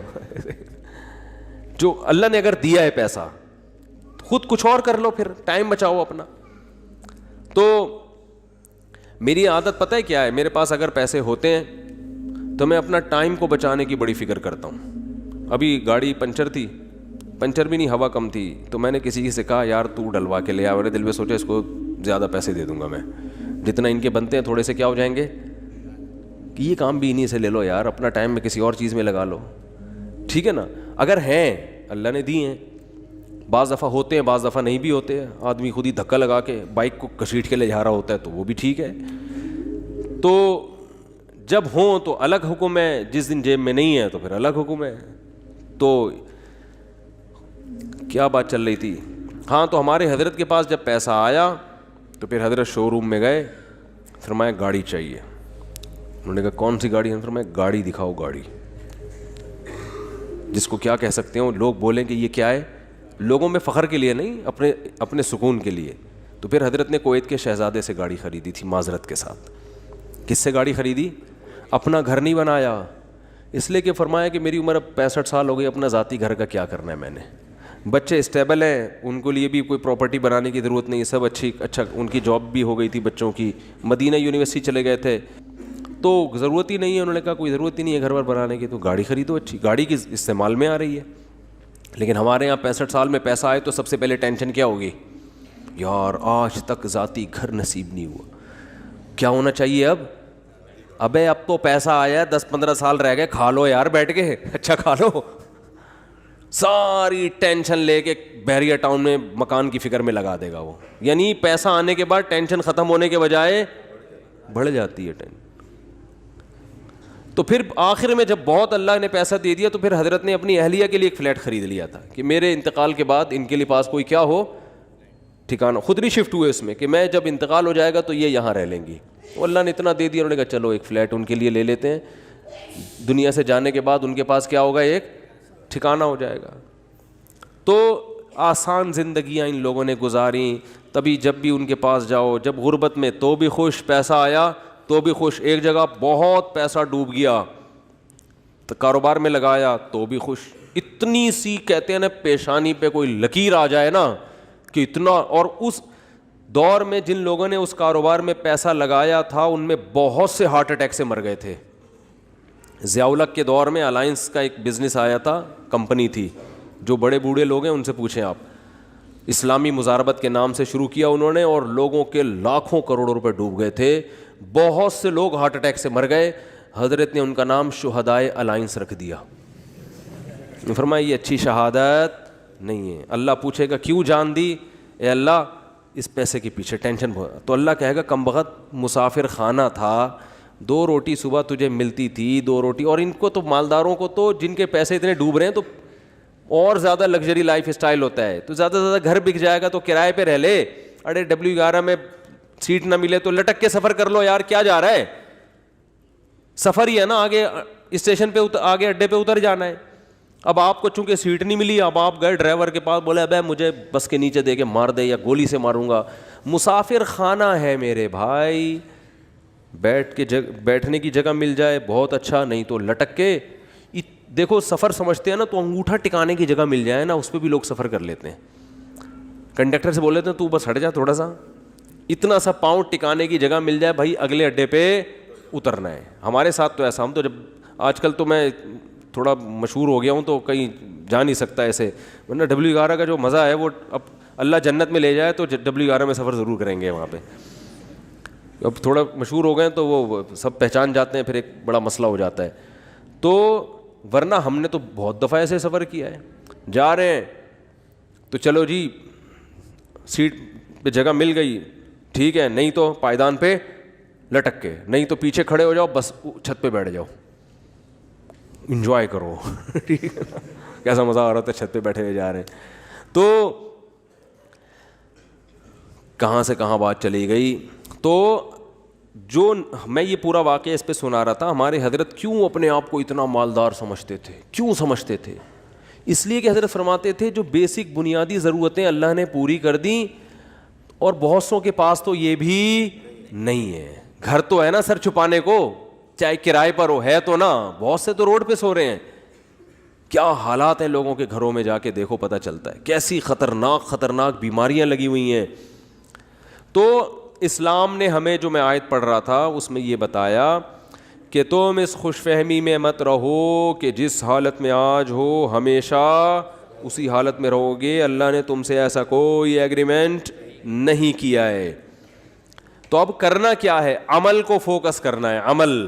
جو اللہ نے اگر دیا ہے پیسہ, خود کچھ اور کر لو, پھر ٹائم بچاؤ اپنا. تو میری عادت پتہ ہے کیا ہے, میرے پاس اگر پیسے ہوتے ہیں تو میں اپنا ٹائم کو بچانے کی بڑی فکر کرتا ہوں. ابھی گاڑی پنچر تھی, پنچر بھی نہیں, ہوا کم تھی, تو میں نے کسی سے کہا یار تو ڈلوا کے لے آ. میرے دل میں سوچا اس کو زیادہ پیسے دے دوں گا میں, جتنا ان کے بنتے ہیں تھوڑے سے کیا ہو جائیں گے, کہ یہ کام بھی انہیں سے لے لو یار, اپنا ٹائم میں کسی اور چیز میں لگا لو, ٹھیک ہے نا. اگر ہیں اللہ نے دی ہیں, بعض دفعہ ہوتے ہیں بعض دفعہ نہیں بھی ہوتے ہیں. آدمی خود ہی دھکا لگا کے بائک کو گھسیٹ کے لے جا رہا ہوتا ہے تو وہ بھی ٹھیک ہے. تو جب ہوں تو الگ حکم ہے, جس دن جیب میں نہیں ہے تو پھر الگ حکم ہے. تو کیا بات چل رہی تھی, ہاں, تو ہمارے حضرت کے پاس جب پیسہ آیا تو پھر حضرت شو روم میں گئے, فرمایا گاڑی چاہیے. انہوں نے کہا کون سی گاڑی ہے؟ فرمایا گاڑی دکھاؤ, گاڑی جس کو کیا کہہ سکتے ہیں, لوگ بولیں کہ یہ کیا ہے, لوگوں میں فخر کے لیے نہیں, اپنے سکون کے لیے. تو پھر حضرت نے کویت کے شہزادے سے گاڑی خریدی تھی معذرت کے ساتھ. کس سے گاڑی خریدی؟ اپنا گھر نہیں بنایا, اس لیے کہ فرمایا کہ میری عمر اب 65 سال ہو گئی, اپنا ذاتی گھر کا کیا کرنا ہے میں نے. بچے اسٹیبل ہیں, ان کو لیے بھی کوئی پراپرٹی بنانے کی ضرورت نہیں, سب اچھا ان کی جاب بھی ہو گئی تھی بچوں کی, مدینہ یونیورسٹی چلے گئے تھے, تو ضرورت ہی نہیں ہے. انہوں نے کہا کوئی ضرورت ہی نہیں ہے گھر بار بنانے کی, تو گاڑی خریدو اچھی, گاڑی کی استعمال میں آ رہی ہے. لیکن ہمارے یہاں 65 سال میں پیسہ آئے تو سب سے پہلے ٹینشن کیا ہوگی, یار آج تک ذاتی گھر نصیب نہیں ہوا. کیا ہونا چاہیے اب تو پیسہ آیا ہے, 10-15 سال رہ گئے, کھا لو یار بیٹھ کے, اچھا کھا لو. ساری ٹینشن لے کے بحریہ ٹاؤن میں مکان کی فکر میں لگا دے گا وہ. یعنی پیسہ آنے کے بعد ٹینشن ختم ہونے کے بجائے بڑھ جاتی ہے ٹینشن. تو پھر آخر میں جب بہت اللہ نے پیسہ دے دیا تو پھر حضرت نے اپنی اہلیہ کے لیے ایک فلیٹ خرید لیا تھا کہ میرے انتقال کے بعد ان کے لیے پاس کوئی کیا ہو ٹھکانہ. خود نہیں شفٹ ہوئے اس میں کہ میں جب انتقال ہو جائے گا تو یہ یہاں رہ لیں گی. تو اللہ نے اتنا دے دیا, انہوں نے کہا چلو ایک فلیٹ ان کے لیے لے لیتے ہیں, دنیا سے جانے کے بعد ان کے پاس کیا ہوگا, ایک ٹھکانہ ہو جائے گا. تو آسان زندگیاں ان لوگوں نے گزاریں, تبھی جب بھی ان کے پاس جاؤ, جب غربت میں تو بھی خوش, پیسہ آیا تو بھی خوش, ایک جگہ بہت پیسہ ڈوب گیا تو کاروبار میں لگایا تو بھی خوش. اتنی سی کہتے ہیں نا پیشانی پہ کوئی لکیر آ جائے نا کہ اتنا. اور اس دور میں جن لوگوں نے اس کاروبار میں پیسہ لگایا تھا ان میں بہت سے ہارٹ اٹیک سے مر گئے تھے. ضیاء الحق کے دور میں الائنس کا ایک بزنس آیا تھا, کمپنی تھی, جو بڑے بوڑھے لوگ ہیں ان سے پوچھیں آپ, اسلامی مزاربت کے نام سے شروع کیا انہوں نے, اور لوگوں کے لاکھوں کروڑوں روپے ڈوب گئے تھے, بہت سے لوگ ہارٹ اٹیک سے مر گئے. حضرت نے ان کا نام شہدائے الائنس رکھ دیا. فرمایا یہ اچھی شہادت نہیں ہے. اللہ پوچھے گا کیوں جان دی؟ اے اللہ اس پیسے کے پیچھے ٹینشن بہت. تو اللہ کہے گا کم بخت مسافر خانہ تھا, 2 روٹی صبح تجھے ملتی تھی, 2 روٹی. اور ان کو تو مالداروں کو تو جن کے پیسے اتنے ڈوب رہے ہیں تو اور زیادہ لگژری لائف اسٹائل ہوتا ہے, تو زیادہ سے زیادہ گھر بک جائے گا تو کرائے پہ رہ لے. اڑے W11 میں سیٹ نہ ملے تو لٹک کے سفر کر لو یار, کیا جا رہا ہے, سفر ہی ہے نا, آگے اسٹیشن پہ آگے اڈے پہ اتر جانا ہے. اب آپ کو چونکہ سیٹ نہیں ملی, اب آپ گئے ڈرائیور کے پاس, بولے ابے مجھے بس کے نیچے دے کے مار دے یا گولی سے ماروں گا. مسافر خانہ ہے میرے بھائی, بیٹھنے کی جگہ مل جائے بہت اچھا, نہیں تو لٹک کے. دیکھو سفر سمجھتے ہیں نا, تو انگوٹھا ٹکانے کی جگہ مل جائے نا, اس پہ بھی لوگ سفر کر لیتے ہیں. کنڈکٹر سے بول لیتے ہیں تو بس ہٹ جا تھوڑا سا, اتنا سا پاؤں ٹکانے کی جگہ مل جائے بھائی, اگلے اڈے پہ اترنا ہے. ہمارے ساتھ تو ایسا, ہم تو جب آج کل تو میں تھوڑا مشہور ہو گیا ہوں تو کہیں جا نہیں سکتا ایسے, ورنہ W11 کا جو مزہ ہے وہ اب اللہ جنت میں لے جائے تو W11 میں سفر ضرور کریں گے وہاں پہ. اب تھوڑا مشہور ہو گئے تو وہ سب پہچان جاتے ہیں, پھر ایک بڑا مسئلہ ہو جاتا ہے. تو ورنہ ہم نے تو بہت دفعہ ایسے سفر کیا ہے, جا رہے ہیں تو چلو جی سیٹ پہ جگہ مل گئی ٹھیک ہے, نہیں تو پائیدان پہ لٹک کے, نہیں تو پیچھے کھڑے ہو جاؤ, بس چھت پہ بیٹھ جاؤ, انجوائے کرو. ٹھیک ہے, کیسا مزہ آ رہا تھا چھت پہ بیٹھے ہوئے جا رہے ہیں. تو کہاں سے کہاں بات چلی گئی. تو جو میں یہ پورا واقعہ اس پہ سنا رہا تھا, ہمارے حضرت کیوں اپنے آپ کو اتنا مالدار سمجھتے تھے, کیوں سمجھتے تھے؟ اس لیے کہ حضرت فرماتے تھے جو بیسک بنیادی ضرورتیں اللہ نے پوری کر دیں, اور بہت سوں کے پاس تو یہ بھی نہیں ہے. گھر تو ہے نا سر چھپانے کو, چاہے کرائے پر ہو, ہے تو نا, بہت سے تو روڈ پہ سو رہے ہیں. کیا حالات ہیں لوگوں کے گھروں میں, جا کے دیکھو پتہ چلتا ہے کیسی خطرناک بیماریاں لگی ہوئی ہیں. تو اسلام نے ہمیں, جو میں آیت پڑھ رہا تھا اس میں یہ بتایا کہ تم اس خوش فہمی میں مت رہو کہ جس حالت میں آج ہو ہمیشہ اسی حالت میں رہو گے. اللہ نے تم سے ایسا کوئی ایگریمنٹ نہیں کیا ہے. تو اب کرنا کیا ہے؟ عمل کو فوکس کرنا ہے, عمل.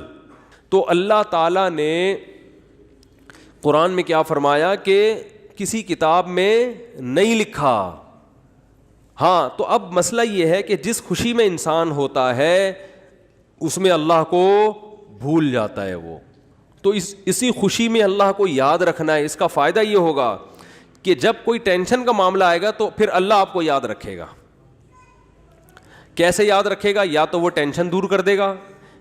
تو اللہ تعالیٰ نے قرآن میں کیا فرمایا کہ کسی کتاب میں نہیں لکھا. ہاں, تو اب مسئلہ یہ ہے کہ جس خوشی میں انسان ہوتا ہے اس میں اللہ کو بھول جاتا ہے وہ. تو اسی خوشی میں اللہ کو یاد رکھنا ہے. اس کا فائدہ یہ ہوگا کہ جب کوئی ٹینشن کا معاملہ آئے گا تو پھر اللہ آپ کو یاد رکھے گا. کیسے یاد رکھے گا؟ یا تو وہ ٹینشن دور کر دے گا,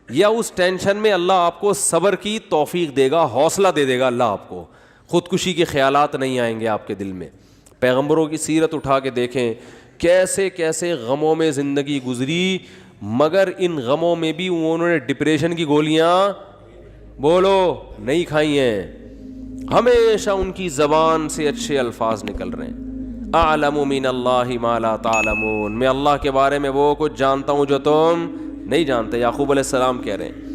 یا اس ٹینشن میں اللہ آپ کو صبر کی توفیق دے گا, حوصلہ دے دے گا اللہ آپ کو. خودکشی کے خیالات نہیں آئیں گے آپ کے دل میں. پیغمبروں کی سیرت اٹھا کے دیکھیں, کیسے کیسے غموں میں زندگی گزری, مگر ان غموں میں بھی انہوں نے ڈپریشن کی گولیاں بولو نہیں کھائی ہیں. ہمیشہ ان کی زبان سے اچھے الفاظ نکل رہے ہیں. اعلم من اللہ ما لا تعلمون, میں اللہ کے بارے میں وہ کچھ جانتا ہوں جو تم نہیں جانتے. یعقوب علیہ السلام کہہ رہے ہیں.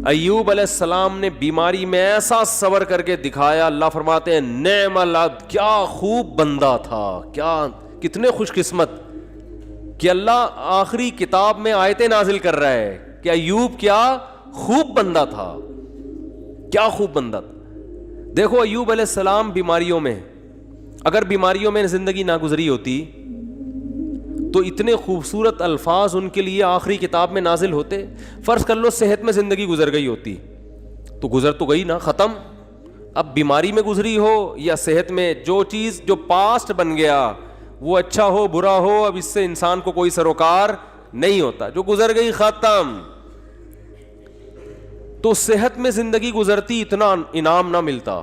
ایوب علیہ السلام نے بیماری میں ایسا صبر کر کے دکھایا, اللہ فرماتے ہیں نعم العبد, کیا خوب بندہ تھا, کیا کتنے خوش قسمت کہ اللہ آخری کتاب میں آیتیں نازل کر رہا ہے کہ ایوب کیا خوب بندہ تھا, کیا خوب بندہ تھا. دیکھو ایوب علیہ السلام بیماریوں میں, اگر بیماریوں میں زندگی نہ گزری ہوتی تو اتنے خوبصورت الفاظ ان کے لیے آخری کتاب میں نازل ہوتے. فرض کر لو صحت میں زندگی گزر گئی ہوتی تو گزر تو گئی نا, ختم. اب بیماری میں گزری ہو یا صحت میں, جو چیز جو پاسٹ بن گیا وہ اچھا ہو برا ہو, اب اس سے انسان کو کوئی سروکار نہیں ہوتا, جو گزر گئی ختم. تو صحت میں زندگی گزرتی اتنا انعام نہ ملتا.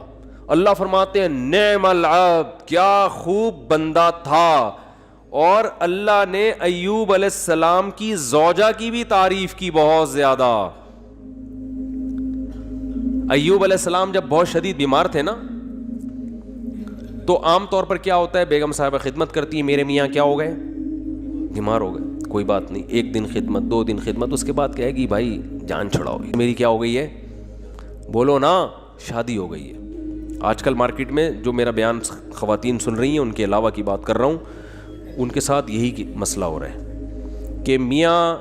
اللہ فرماتے ہیں نعم العبد, کیا خوب بندہ تھا. اور اللہ نے ایوب علیہ السلام کی زوجہ کی بھی تعریف کی بہت زیادہ. ایوب علیہ السلام جب بہت شدید بیمار تھے نا, تو عام طور پر کیا ہوتا ہے, بیگم صاحبہ خدمت کرتی ہے, میرے میاں کیا ہو گئے, بیمار ہو گئے, کوئی بات نہیں, 1 دن خدمت, 2 دن خدمت, اس کے بعد کہے گی بھائی جان چھڑاؤ, میری کیا ہو گئی ہے, بولو نا, شادی ہو گئی ہے. آج کل مارکیٹ میں جو میرا بیان خواتین سن رہی ہیں ان کے علاوہ کی بات کر رہا ہوں, ان کے ساتھ یہی مسئلہ ہو رہا ہے کہ میاں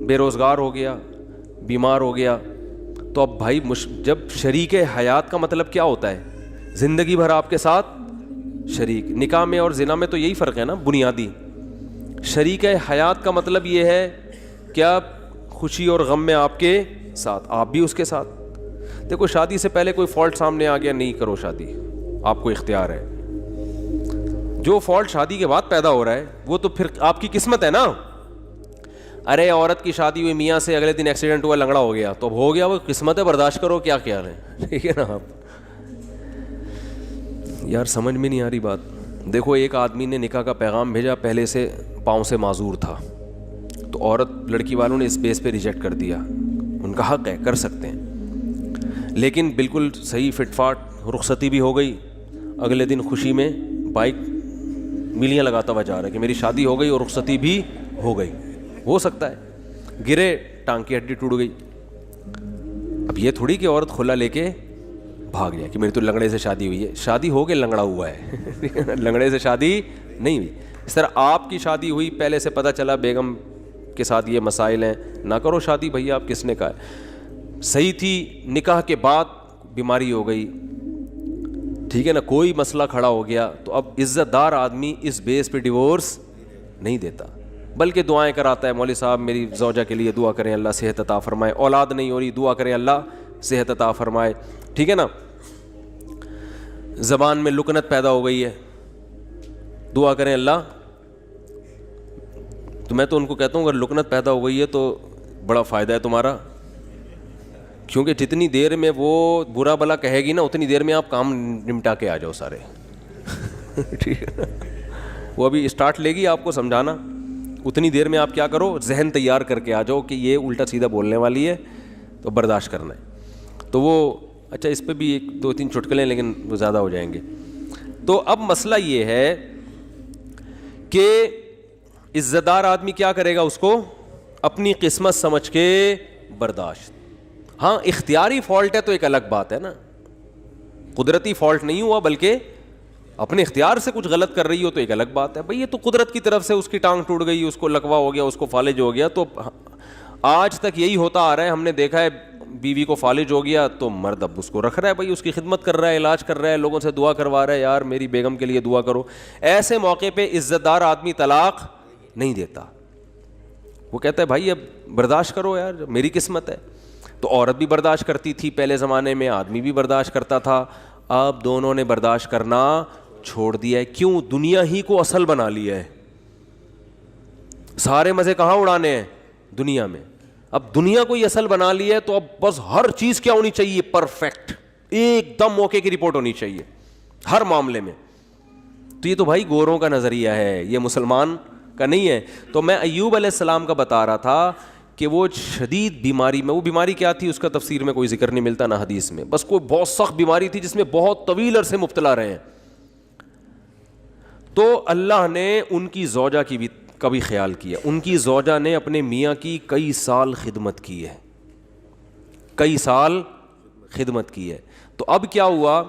بے روزگار ہو گیا, بیمار ہو گیا, تو اب بھائی جب شریک حیات کا مطلب کیا ہوتا ہے, زندگی بھر آپ کے ساتھ شریک. نکاح میں اور زنا میں تو یہی فرق ہے نا بنیادی. شریک حیات کا مطلب یہ ہے کہ آپ خوشی اور غم میں آپ کے ساتھ, آپ بھی اس کے ساتھ. دیکھو شادی سے پہلے کوئی فالٹ سامنے آ گیا, نہیں کرو شادی, آپ کو اختیار ہے. جو فالٹ شادی کے بعد پیدا ہو رہا ہے وہ تو پھر آپ کی قسمت ہے نا. ارے عورت کی شادی ہوئی میاں سے, اگلے دن ایکسیڈنٹ ہوا, لنگڑا ہو گیا, تو اب ہو گیا, وہ قسمت ہے, برداشت کرو, کیا خیال ہے, ٹھیک ہے نا. آپ یار سمجھ میں نہیں آ رہی بات. دیکھو ایک آدمی نے نکاح کا پیغام بھیجا, پہلے سے پاؤں سے معذور تھا, تو عورت لڑکی والوں نے اس بیس پہ ریجیکٹ کر دیا. ان کا حق ہے, کر سکتے ہیں, لیکن بالکل صحیح فٹ فاٹ رخصتی بھی ہو گئی. اگلے دن خوشی میں بائک میلیاں لگاتا ہوا جا رہا ہے کہ میری شادی ہو گئی اور رخصتی بھی ہو گئی. ہو سکتا ہے گرے, ٹانگ کی ہڈی ٹوٹ گئی. اب یہ تھوڑی کہ عورت کھلا لے کے بھاگ جائے کہ میری تو لنگڑے سے شادی ہوئی ہے. شادی ہو کے لنگڑا ہوا ہے, لنگڑے سے شادی نہیں ہوئی. اس طرح آپ کی شادی ہوئی, پہلے سے پتہ چلا بیگم کے ساتھ یہ مسائل ہیں, نہ کرو شادی بھیا. آپ کس نے کہا ہے, صحیح تھی, نکاح کے بعد بیماری ہو گئی, ٹھیک ہے نا, کوئی مسئلہ کھڑا ہو گیا, تو اب عزت دار آدمی اس بیس پہ ڈیورس نہیں دیتا, بلکہ دعائیں کراتا ہے. مولوی صاحب میری زوجہ کے لیے دعا کریں, اللہ صحت عطا فرمائے. اولاد نہیں ہو رہی, دعا کریں اللہ صحت عطا فرمائے, ٹھیک ہے نا. زبان میں لکنت پیدا ہو گئی ہے, دعا کریں اللہ. تو میں تو ان کو کہتا ہوں اگر لکنت پیدا ہو گئی ہے تو بڑا فائدہ ہے تمہارا, کیونکہ جتنی دیر میں وہ برا بلا کہے گی نا, اتنی دیر میں آپ کام نمٹا کے آ جاؤ سارے, ٹھیک ہے نا. وہ ابھی اسٹارٹ لے گی آپ کو سمجھانا, اتنی دیر میں آپ کیا کرو, ذہن تیار کر کے آ جاؤ کہ یہ الٹا سیدھا بولنے والی ہے, تو برداشت کرنا ہے. تو وہ اچھا اس پہ بھی 1-2-3 چٹکلیں, لیکن وہ زیادہ ہو جائیں گے. تو اب مسئلہ یہ ہے کہ عزت دار آدمی کیا کرے گا, اس کو اپنی قسمت سمجھ کے برداشت. ہاں اختیاری فالٹ ہے تو ایک الگ بات ہے نا, قدرتی فالٹ نہیں ہوا بلکہ اپنے اختیار سے کچھ غلط کر رہی ہو تو ایک الگ بات ہے. بھئی یہ تو قدرت کی طرف سے اس کی ٹانگ ٹوٹ گئی, اس کو لکوا ہو گیا, اس کو فالج ہو گیا. تو آج تک یہی ہوتا آ رہا ہے, ہم نے دیکھا ہے بیوی کو فالج ہو گیا تو مرد اب اس کو رکھ رہا ہے, بھائی اس کی خدمت کر رہا ہے, علاج کر رہا ہے, لوگوں سے دعا کروا رہا ہے, یار میری بیگم کے لیے دعا کرو. ایسے موقع پہ عزت دار آدمی طلاق نہیں دیتا, وہ کہتا ہے بھائی اب برداشت کرو یار, میری قسمت ہے. تو عورت بھی برداشت کرتی تھی پہلے زمانے میں, آدمی بھی برداشت کرتا تھا. اب دونوں نے برداشت کرنا چھوڑ دیا ہے. کیوں؟ دنیا ہی کو اصل بنا لیا ہے. سارے مزے کہاں اڑانے ہیں؟ دنیا میں. اب دنیا کو ہی اصل بنا لی ہے, تو اب بس ہر چیز کیا ہونی چاہیے؟ پرفیکٹ, ایک دم موقع کی رپورٹ ہونی چاہیے ہر معاملے میں. تو یہ تو بھائی گوروں کا نظریہ ہے, یہ مسلمان کا نہیں ہے. تو میں ایوب علیہ السلام کا بتا رہا تھا کہ وہ شدید بیماری میں, وہ بیماری کیا تھی اس کا تفسیر میں کوئی ذکر نہیں ملتا نہ حدیث میں, بس کوئی بہت سخت بیماری تھی جس میں بہت طویل عرصے مبتلا رہے ہیں. تو اللہ نے ان کی زوجہ کی کا بھی خیال کیا. ان کی زوجہ نے اپنے میاں کی کئی سال خدمت کی ہے, کئی سال خدمت کی ہے. تو اب کیا ہوا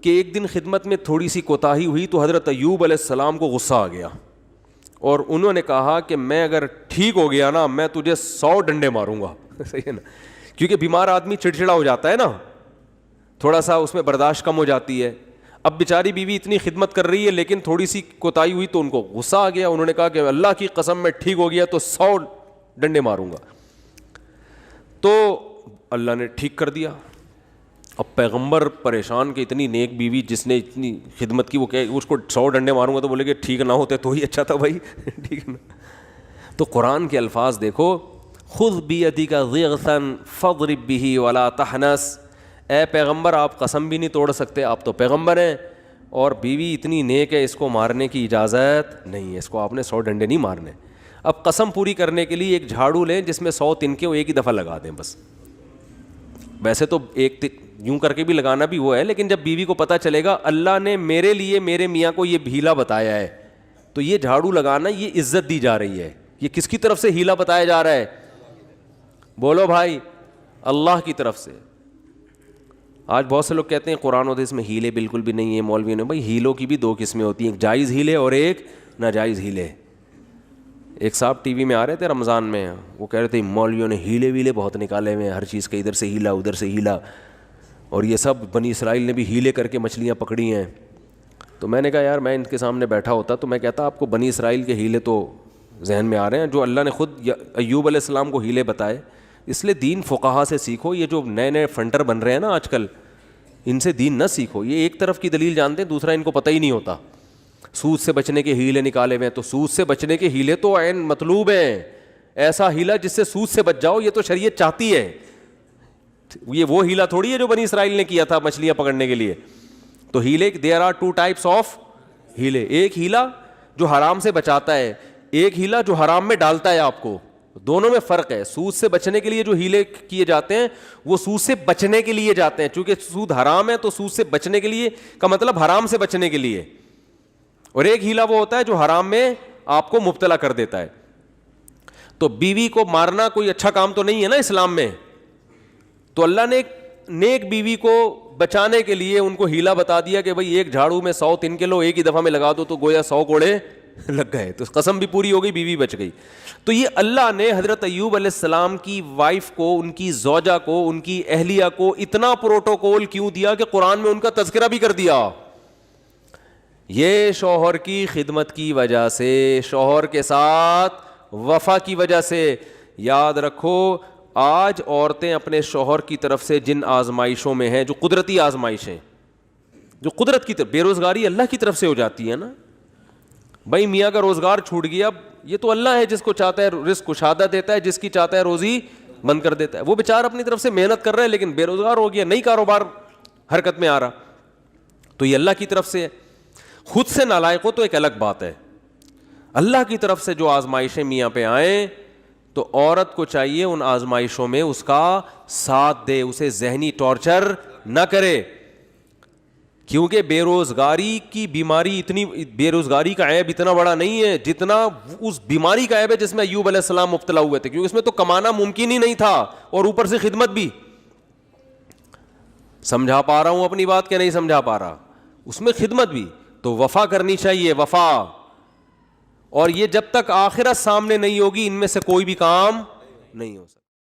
کہ ایک دن خدمت میں تھوڑی سی کوتاہی ہوئی تو حضرت ایوب علیہ السلام کو غصہ آ گیا, اور انہوں نے کہا کہ میں اگر ٹھیک ہو گیا نا, میں تجھے 100 ڈنڈے ماروں گا. صحیح ہے نا, کیونکہ بیمار آدمی چڑچڑا ہو جاتا ہے نا, تھوڑا سا اس میں برداشت کم ہو جاتی ہے. اب بیچاری بیوی اتنی خدمت کر رہی ہے لیکن تھوڑی سی کوتاہی ہوئی تو ان کو غصہ آ گیا. انہوں نے کہا کہ اللہ کی قسم میں ٹھیک ہو گیا تو 100 ڈنڈے ماروں گا. تو اللہ نے ٹھیک کر دیا. اب پیغمبر پریشان کہ اتنی نیک بیوی جس نے اتنی خدمت کی, وہ کہ اس کو 100 ڈنڈے ماروں گا, تو بولے کہ ٹھیک نہ ہوتے تو ہی اچھا تھا بھائی, ٹھیک ہے نا. تو قرآن کے الفاظ دیکھو، خذ بیدک ضغثا فاضرب به ولا تحنس، اے پیغمبر آپ قسم بھی نہیں توڑ سکتے، آپ تو پیغمبر ہیں، اور بیوی اتنی نیک ہے اس کو مارنے کی اجازت نہیں ہے، اس کو آپ نے 100 ڈنڈے نہیں مارنے۔ اب قسم پوری کرنے کے لیے ایک جھاڑو لیں جس میں 100 تنکے وہ ایک ہی دفعہ لگا دیں بس۔ ویسے تو ایک یوں کر کے بھی لگانا بھی وہ ہے، لیکن جب بیوی کو پتہ چلے گا اللہ نے میرے لیے میرے میاں کو یہ ہیلا بتایا ہے، تو یہ جھاڑو لگانا یہ عزت دی جا رہی ہے۔ یہ کس کی طرف سے ہیلا بتایا جا رہا ہے؟ بولو بھائی، اللہ کی طرف سے۔ آج بہت سے لوگ کہتے ہیں قرآن و حدیث میں ہیلے بالکل بھی نہیں ہے، مولویوں نے، بھائی ہیلوں کی بھی 2 قسمیں ہوتی ہیں، ایک جائز ہیلے اور ایک ناجائز ہیلے۔ ایک صاحب ٹی وی میں آ رہے تھے رمضان میں، وہ کہہ رہے تھے مولویوں نے ہیلے ویلے بہت نکالے ہوئے ہیں، ہر چیز کا ادھر سے ہیلا ادھر سے ہیلا، اور یہ سب بنی اسرائیل نے بھی ہیلے کر کے مچھلیاں پکڑی ہیں۔ تو میں نے کہا یار میں ان کے سامنے بیٹھا ہوتا تو میں کہتا آپ کو بنی اسرائیل کے ہیلے تو ذہن میں آ رہے ہیں جو اللہ نے خود ایوب علیہ السلام کو ہیلے بتائے۔ اس لیے دین فقہا سے سیکھو، یہ جو نئے نئے فنٹر بن رہے ہیں نا آج کل، ان سے دین نہ سیکھو، یہ ایک طرف کی دلیل جانتے ہیں، دوسرا ان کو پتہ ہی نہیں ہوتا۔ سود سے بچنے کے ہیلے نکالے ہوئے ہیں، تو سود سے بچنے کے ہیلے تو عین مطلوب ہیں، ایسا ہیلا جس سے سود سے بچ جاؤ، یہ تو شریعت چاہتی ہے، یہ وہ ہیلا تھوڑی ہے جو بنی اسرائیل نے کیا تھا مچھلیاں پکڑنے کے لیے۔ تو ہیلے دیر آر 2 ٹائپس آف ہیلے، ایک ہیلا جو حرام سے بچاتا ہے، ایک ہیلا جو حرام میں ڈالتا ہے آپ کو، دونوں میں فرق ہے۔ سود سے بچنے کے لیے جو ہیلے کیے جاتے ہیں وہ سود سے بچنے کے لیے جاتے ہیں، چونکہ سود حرام ہے تو سود سے بچنے کے لیے کا مطلب حرام سے بچنے کے لیے، اور ایک ہیلا وہ ہوتا ہے جو حرام میں آپ کو مبتلا کر دیتا ہے۔ تو بیوی کو مارنا کوئی اچھا کام تو نہیں ہے نا اسلام میں، تو اللہ نے ایک نیک بیوی کو بچانے کے لیے ان کو ہیلا بتا دیا کہ بھئی ایک جھاڑو میں 100 تنکے لو، ایک ہی دفعہ میں لگا دو، تو گویا 100 کوڑے لگ گئے، تو قسم بھی پوری ہو گئی، بیوی بچ گئی۔ تو یہ اللہ نے حضرت ایوب علیہ السلام کی وائف کو، ان کی زوجہ کو، ان کی اہلیہ کو اتنا پروٹوکول کیوں دیا کہ قرآن میں ان کا تذکرہ بھی کر دیا؟ یہ شوہر کی خدمت کی وجہ سے، شوہر کے ساتھ وفا کی وجہ سے۔ یاد رکھو آج عورتیں اپنے شوہر کی طرف سے جن آزمائشوں میں ہیں، جو قدرتی آزمائشیں، جو قدرت کی طرف، بے روزگاری اللہ کی طرف سے ہو جاتی ہے نا، بھائی میاں کا روزگار چھوٹ گیا، یہ تو اللہ ہے جس کو چاہتا ہے رزق کشادہ دیتا ہے، جس کی چاہتا ہے روزی بند کر دیتا ہے۔ وہ بیچارہ اپنی طرف سے محنت کر رہا ہے لیکن بے روزگار ہو گیا، نئی کاروبار حرکت میں آ رہا، تو یہ اللہ کی طرف سے ہے۔ خود سے نالائق ہو تو ایک الگ بات ہے، اللہ کی طرف سے جو آزمائشیں میاں پہ آئیں تو عورت کو چاہیے ان آزمائشوں میں اس کا ساتھ دے، اسے ذہنی ٹارچر نہ کرے، کیونکہ بے روزگاری کی بیماری اتنی، بے روزگاری کا عیب اتنا بڑا نہیں ہے جتنا اس بیماری کا عیب ہے جس میں ایوب علیہ السلام مبتلا ہوئے تھے، کیونکہ اس میں تو کمانا ممکن ہی نہیں تھا اور اوپر سے خدمت بھی۔ سمجھا پا رہا ہوں اپنی بات کہ نہیں سمجھا پا رہا؟ اس میں خدمت بھی، تو وفا کرنی چاہیے، وفا، اور یہ جب تک آخرت سامنے نہیں ہوگی ان میں سے کوئی بھی کام نہیں ہو سکتا۔